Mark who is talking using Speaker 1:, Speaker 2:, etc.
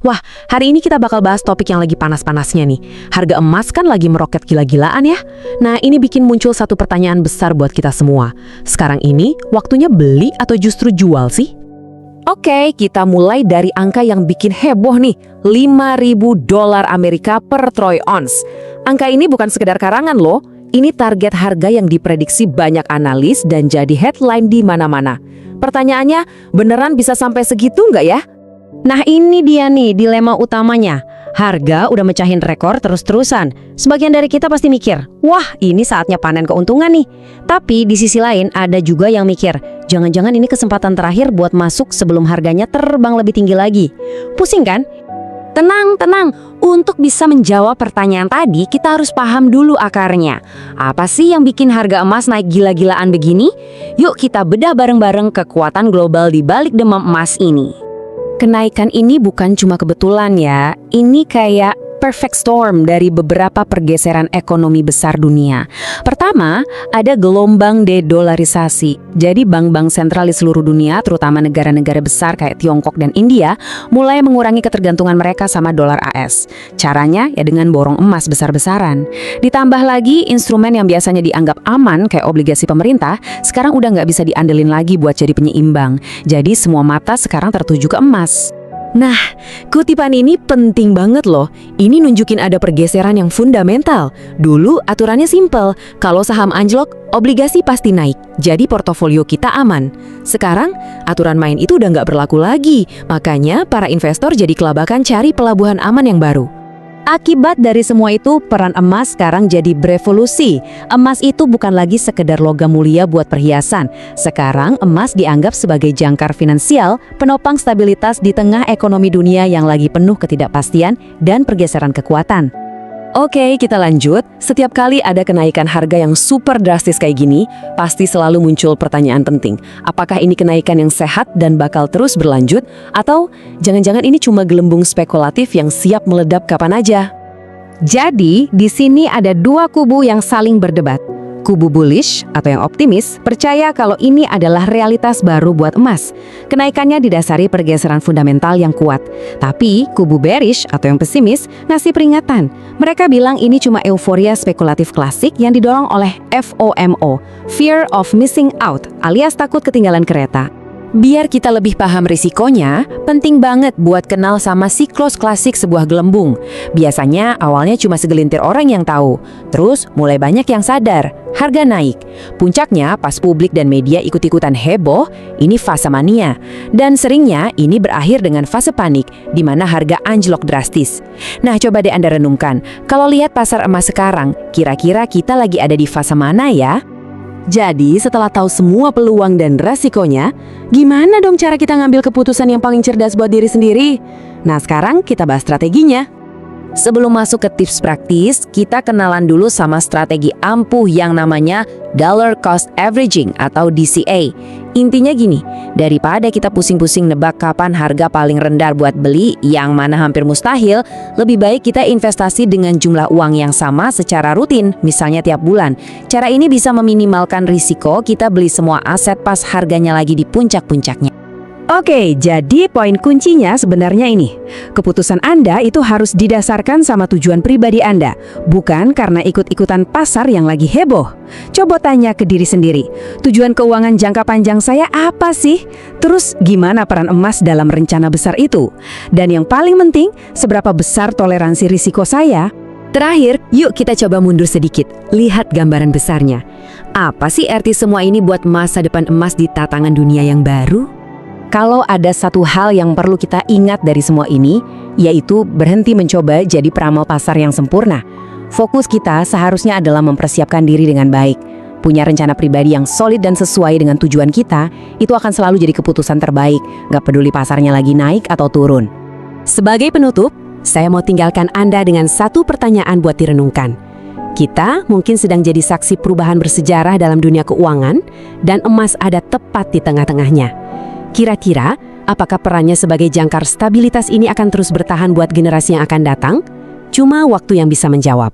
Speaker 1: Wah, hari ini kita bakal bahas topik yang lagi panas-panasnya nih. Harga emas kan lagi meroket gila-gilaan ya. Nah, ini bikin muncul satu pertanyaan besar buat kita semua. Sekarang ini, waktunya beli atau justru jual sih?
Speaker 2: Oke, kita mulai dari angka yang bikin heboh nih, $5.000 Amerika per troy ounce. Angka ini bukan sekedar karangan loh, ini target harga yang diprediksi banyak analis dan jadi headline di mana-mana. Pertanyaannya, beneran bisa sampai segitu nggak ya?
Speaker 3: Nah ini dia nih dilema utamanya. Harga udah mecahin rekor terus-terusan. Sebagian dari kita pasti mikir, wah ini saatnya panen keuntungan nih. Tapi di sisi lain ada juga yang mikir, jangan-jangan ini kesempatan terakhir buat masuk sebelum harganya terbang lebih tinggi lagi. Pusing kan?
Speaker 2: Tenang. Untuk bisa menjawab pertanyaan tadi, kita harus paham dulu akarnya. Apa sih yang bikin harga emas naik gila-gilaan begini? Yuk kita bedah bareng-bareng kekuatan global di balik demam emas ini. Kenaikan ini bukan cuma kebetulan ya, ini kayak perfect storm dari beberapa pergeseran ekonomi besar dunia. Pertama, ada gelombang dedolarisasi. Jadi bank-bank sentral di seluruh dunia, terutama negara-negara besar kayak Tiongkok dan India, mulai mengurangi ketergantungan mereka sama dolar AS. Caranya ya dengan borong emas besar-besaran. Ditambah lagi, instrumen yang biasanya dianggap aman kayak obligasi pemerintah, sekarang udah nggak bisa diandelin lagi buat jadi penyeimbang. Jadi semua mata sekarang tertuju ke emas.
Speaker 1: Nah, kutipan ini penting banget loh. Ini nunjukin ada pergeseran yang fundamental. Dulu aturannya simpel, kalau saham anjlok, obligasi pasti naik. Jadi portofolio kita aman. Sekarang, aturan main itu udah nggak berlaku lagi. Makanya para investor jadi kelabakan cari pelabuhan aman yang baru.
Speaker 3: Akibat dari semua itu, peran emas sekarang jadi berevolusi. Emas itu bukan lagi sekedar logam mulia buat perhiasan. Sekarang emas dianggap sebagai jangkar finansial, penopang stabilitas di tengah ekonomi dunia yang lagi penuh ketidakpastian dan pergeseran kekuatan.
Speaker 2: Oke, kita lanjut. Setiap kali ada kenaikan harga yang super drastis kayak gini, pasti selalu muncul pertanyaan penting. Apakah ini kenaikan yang sehat dan bakal terus berlanjut? Atau jangan-jangan ini cuma gelembung spekulatif yang siap meledak kapan aja?
Speaker 3: Jadi, di sini ada dua kubu yang saling berdebat. Kubu bullish atau yang optimis percaya kalau ini adalah realitas baru buat emas. Kenaikannya didasari pergeseran fundamental yang kuat. Tapi kubu bearish atau yang pesimis ngasih peringatan. Mereka bilang ini cuma euforia spekulatif klasik yang didorong oleh FOMO, Fear of Missing Out, alias takut ketinggalan kereta.
Speaker 2: Biar kita lebih paham risikonya, penting banget buat kenal sama siklus klasik sebuah gelembung. Biasanya awalnya cuma segelintir orang yang tahu. Terus mulai banyak yang sadar, harga naik. Puncaknya pas publik dan media ikut-ikutan heboh, ini fase mania. Dan seringnya ini berakhir dengan fase panik, di mana harga anjlok drastis. Nah coba deh Anda renungkan, kalau lihat pasar emas sekarang, kira-kira kita lagi ada di fase mana ya?
Speaker 1: Jadi, setelah tahu semua peluang dan resikonya, gimana dong cara kita ngambil keputusan yang paling cerdas buat diri sendiri? Nah, sekarang kita bahas strateginya.
Speaker 2: Sebelum masuk ke tips praktis, kita kenalan dulu sama strategi ampuh yang namanya Dollar Cost Averaging atau DCA. Intinya gini, daripada kita pusing-pusing nebak kapan harga paling rendah buat beli, yang mana hampir mustahil, lebih baik kita investasi dengan jumlah uang yang sama secara rutin, misalnya tiap bulan. Cara ini bisa meminimalkan risiko kita beli semua aset pas harganya lagi di puncak-puncaknya.
Speaker 3: Oke, jadi poin kuncinya sebenarnya ini. Keputusan Anda itu harus didasarkan sama tujuan pribadi Anda, bukan karena ikut-ikutan pasar yang lagi heboh. Coba tanya ke diri sendiri, tujuan keuangan jangka panjang saya apa sih? Terus gimana peran emas dalam rencana besar itu? Dan yang paling penting, seberapa besar toleransi risiko saya?
Speaker 1: Terakhir, yuk kita coba mundur sedikit. Lihat gambaran besarnya. Apa sih arti semua ini buat masa depan emas di tatanan dunia yang baru?
Speaker 3: Kalau ada satu hal yang perlu kita ingat dari semua ini, yaitu berhenti mencoba jadi peramal pasar yang sempurna. Fokus kita seharusnya adalah mempersiapkan diri dengan baik. Punya rencana pribadi yang solid dan sesuai dengan tujuan kita, itu akan selalu jadi keputusan terbaik, gak peduli pasarnya lagi naik atau turun.
Speaker 1: Sebagai penutup, saya mau tinggalkan Anda dengan satu pertanyaan buat direnungkan. Kita mungkin sedang jadi saksi perubahan bersejarah dalam dunia keuangan, dan emas ada tepat di tengah-tengahnya. Kira-kira, apakah perannya sebagai jangkar stabilitas ini akan terus bertahan buat generasi yang akan datang? Cuma waktu yang bisa menjawab.